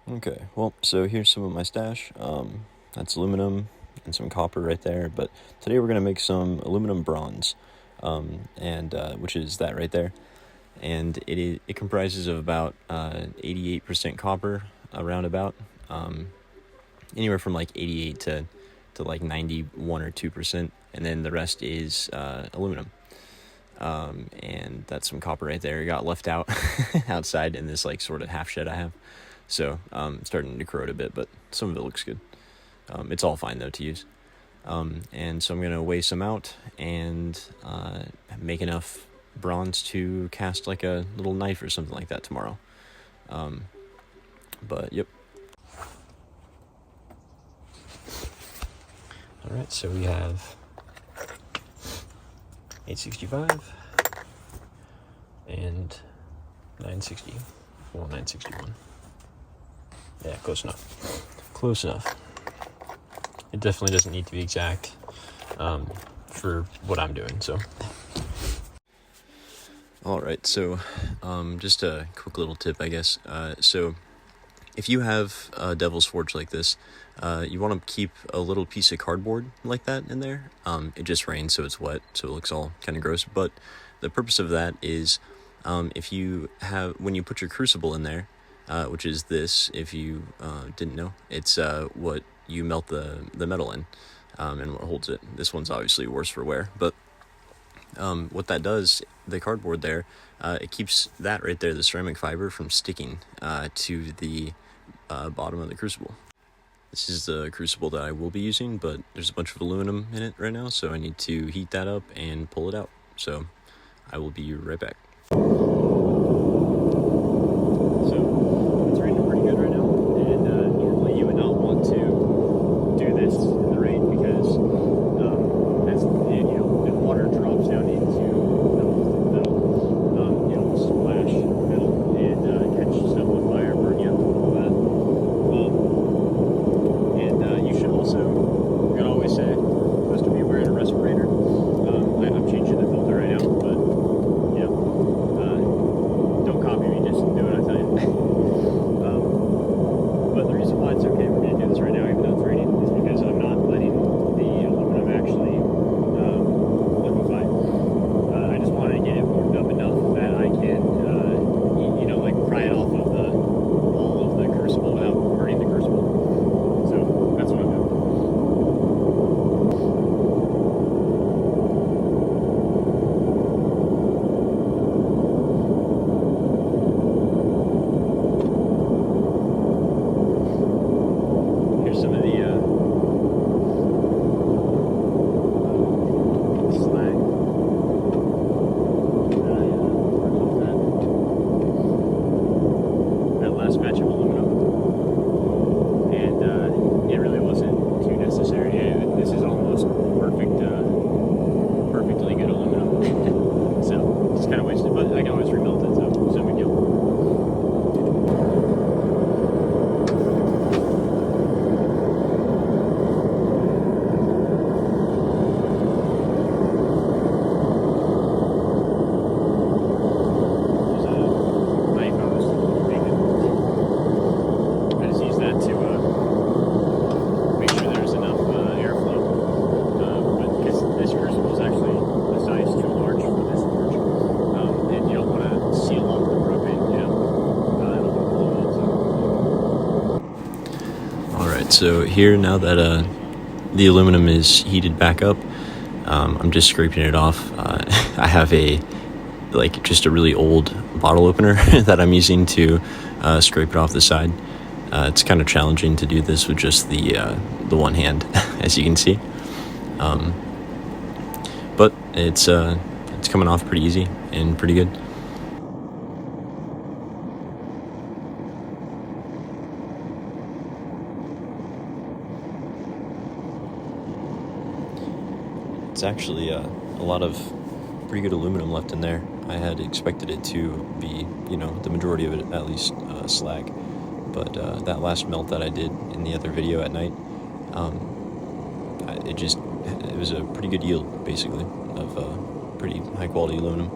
Okay, well, so here's some of my stash. That's aluminum and some copper right there, but today we're going to make some aluminum bronze, and which is that right there. And it comprises of about 88% copper, around about, anywhere from like 88 to like 91 or 2%, and then the rest is aluminum. And that's some copper right there. It got left out outside in this like sort of half shed I have. So it's starting to corrode a bit, but some of it looks good. It's all fine though to use. And so I'm going to weigh some out and make enough bronze to cast like a little knife or something like that tomorrow. But yep. All right, so we have 865 and 960. Well, 961. Yeah, close enough. Close enough. It definitely doesn't need to be exact for what I'm doing, so. All right, so just a quick little tip, I guess. So if you have a Devil's Forge like this, you want to keep a little piece of cardboard like that in there. It just rains, so it's wet, so it looks all kind of gross. But the purpose of that is if you have, when you put your crucible in there, which is this, if you didn't know, it's what you melt the metal in and what holds it. This one's obviously worse for wear, but what that does, the cardboard there, it keeps that right there, the ceramic fiber, from sticking to the bottom of the crucible. This is the crucible that I will be using, but there's a bunch of aluminum in it right now, so I need to heat that up and pull it out. So I will be right back. So it's raining pretty good right now, and normally you would not want to do this in the rain because as if water drops down into the metal, it'll splash metal and catch stuff on fire, burn you, all that. And you should also, you can always say, supposed to be wearing a respirator. I'm changing the filter right now, but don't copy me, just do what I tell you. But the reason why it's okay for me to do this right now, even though it's raining, is because I'm not letting the aluminum actually liquefy. I just wanted to get it warmed up enough that I can, like pry it off of the wall of the crucible without burning the crucible. So that's what I'm doing. Here's some of the slag that last batch of aluminum, and it really wasn't too necessary. This is almost perfectly good aluminum. So it's kind of wasted, but I can always remelt it, so it's no big deal. So here, now that the aluminum is heated back up, I'm just scraping it off. I have just a really old bottle opener that I'm using to scrape it off the side. It's kind of challenging to do this with just the one hand, as you can see. But it's coming off pretty easy and pretty good. It's actually a lot of pretty good aluminum left in there. I had expected it to be, the majority of it at least slag. But that last melt that I did in the other video at night, it was a pretty good yield, basically, of pretty high quality aluminum.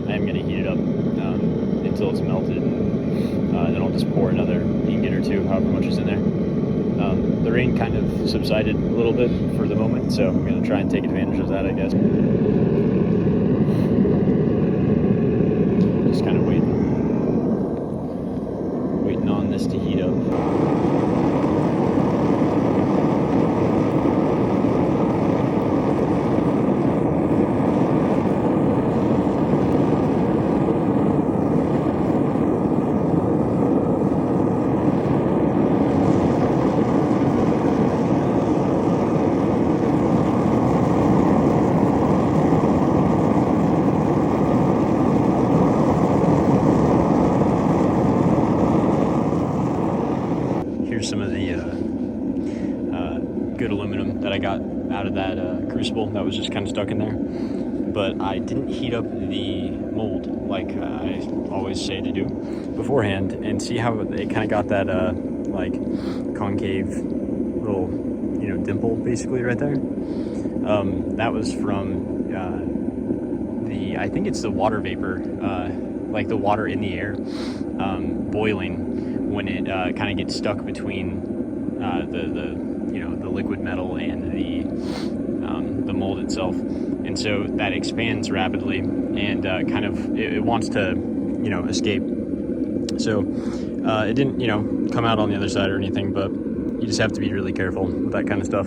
I am going to heat it up until it's melted. Then I'll just pour another ingot or two, however much is in there. The rain kind of subsided a little bit for the moment, so I'm going to try and take advantage of that, I guess. Just kind of waiting on this to heat up. Some of the good aluminum that I got out of that crucible that was just kind of stuck in there, but I didn't heat up the mold like I always say to do beforehand, and see how it kind of got that like concave little dimple basically right there. That was from I think it's the water vapor, like the water in the air boiling when it kind of gets stuck between the liquid metal and the mold itself, and so that expands rapidly and kind of it wants to escape. So it didn't come out on the other side or anything, but you just have to be really careful with that kind of stuff.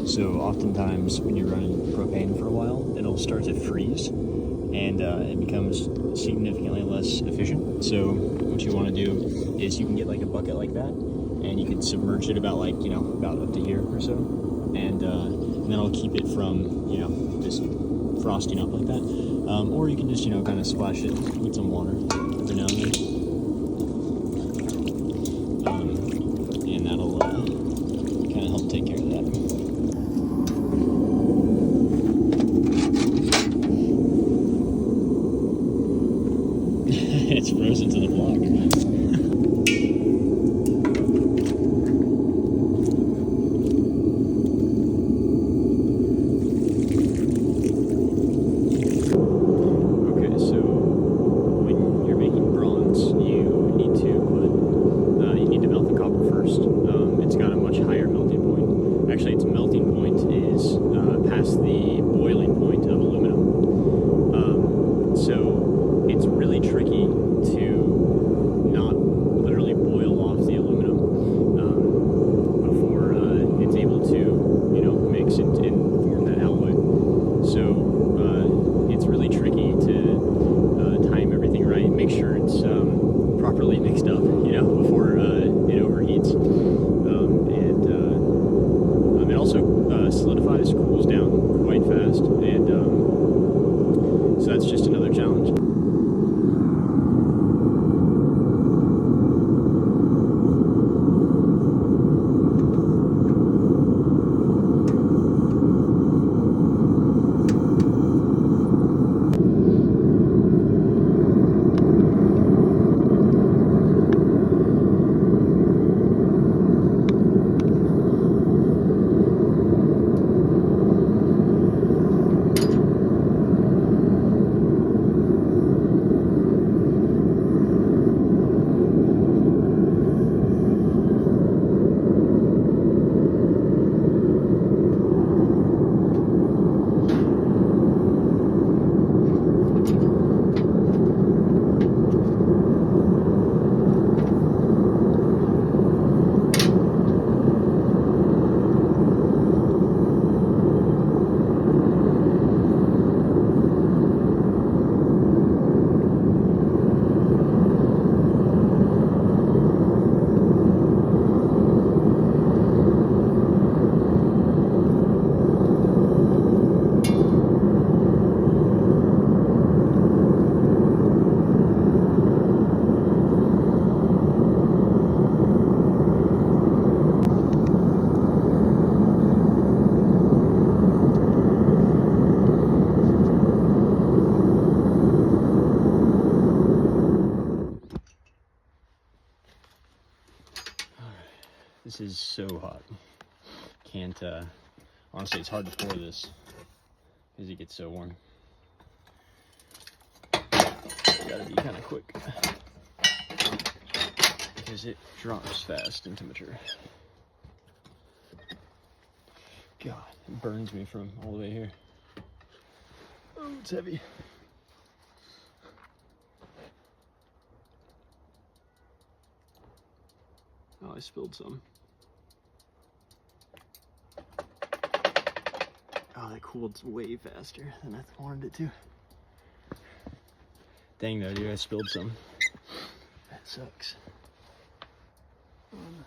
So oftentimes when you're running propane for a while, it'll start to freeze and it becomes significantly less efficient. So what you want to do is you can get like a bucket like that, and you can submerge it about about up to here or so, and then it'll keep it from just frosting up like that. Or you can just kind of splash it with some water every now and then, and that'll kind of help take care of that. It's frozen to the block. Okay, so when you're making bronze, you need to melt the copper first. It's got a much higher melting point. Actually, its melting point is past the boiling point of aluminum. So it's really tricky to not literally boil off the aluminum before it's able to, mix and form that alloy. So it's really tricky to time everything right, make sure it's properly mixed up, before it overheats. And it also solidifies, cools down quite fast, and so that's just another challenge. This is so hot. Can't, honestly, it's hard to pour this because it gets so warm. Gotta be kind of quick because it drops fast in temperature. God, it burns me from all the way here. Oh, it's heavy. Oh, I spilled some. Oh, that cooled way faster than I wanted it to. Dang though, dude, I spilled some. That sucks. I'm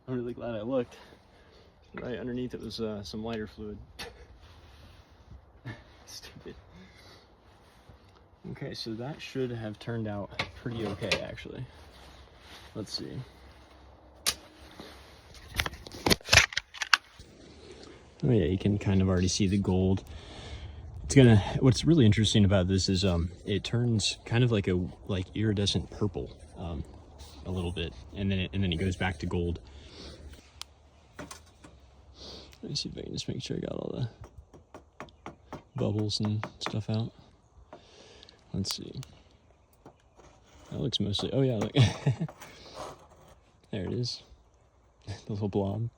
really glad I looked. Right underneath it was some lighter fluid. Stupid. Okay, so that should have turned out pretty okay, actually. Let's see. Oh yeah, you can kind of already see the gold. What's really interesting about this is it turns kind of like iridescent purple a little bit, and then it goes back to gold. Let me see if I can just make sure I got all the bubbles and stuff out. Let's see. That looks mostly, oh yeah, look. There it is. The little blob.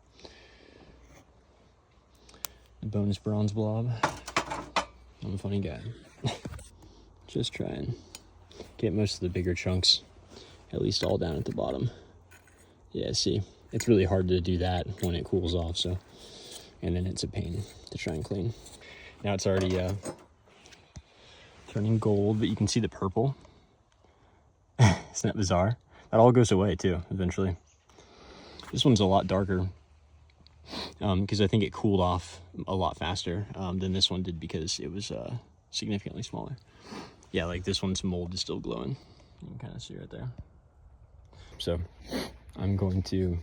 The bonus bronze blob. I'm a funny guy. Just try and get most of the bigger chunks, at least all down at the bottom. Yeah, see, it's really hard to do that when it cools off, so, and then it's a pain to try and clean. Now it's already turning gold, but you can see the purple. Isn't that bizarre? That all goes away too, eventually. This one's a lot darker because I think it cooled off a lot faster than this one did because it was significantly smaller. Yeah, like this one's mold is still glowing. You can kind of see right there. So I'm going to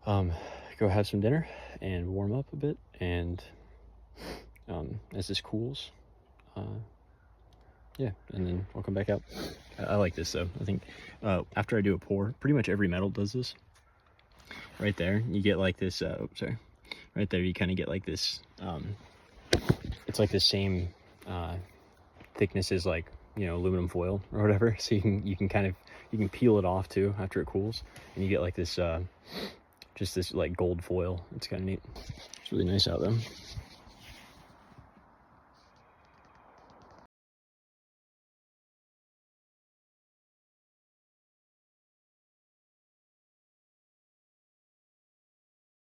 go have some dinner and warm up a bit, and as this cools, yeah, and then I'll come back out. I like this though. I think after I do a pour, pretty much every metal does this. Right there, you get like this, oops, sorry. Right there, you kind of get like this, it's like the same thickness as like, you know, aluminum foil or whatever. So you can peel it off too after it cools, and you get like this, just this like gold foil. It's kind of neat. It's really nice out though.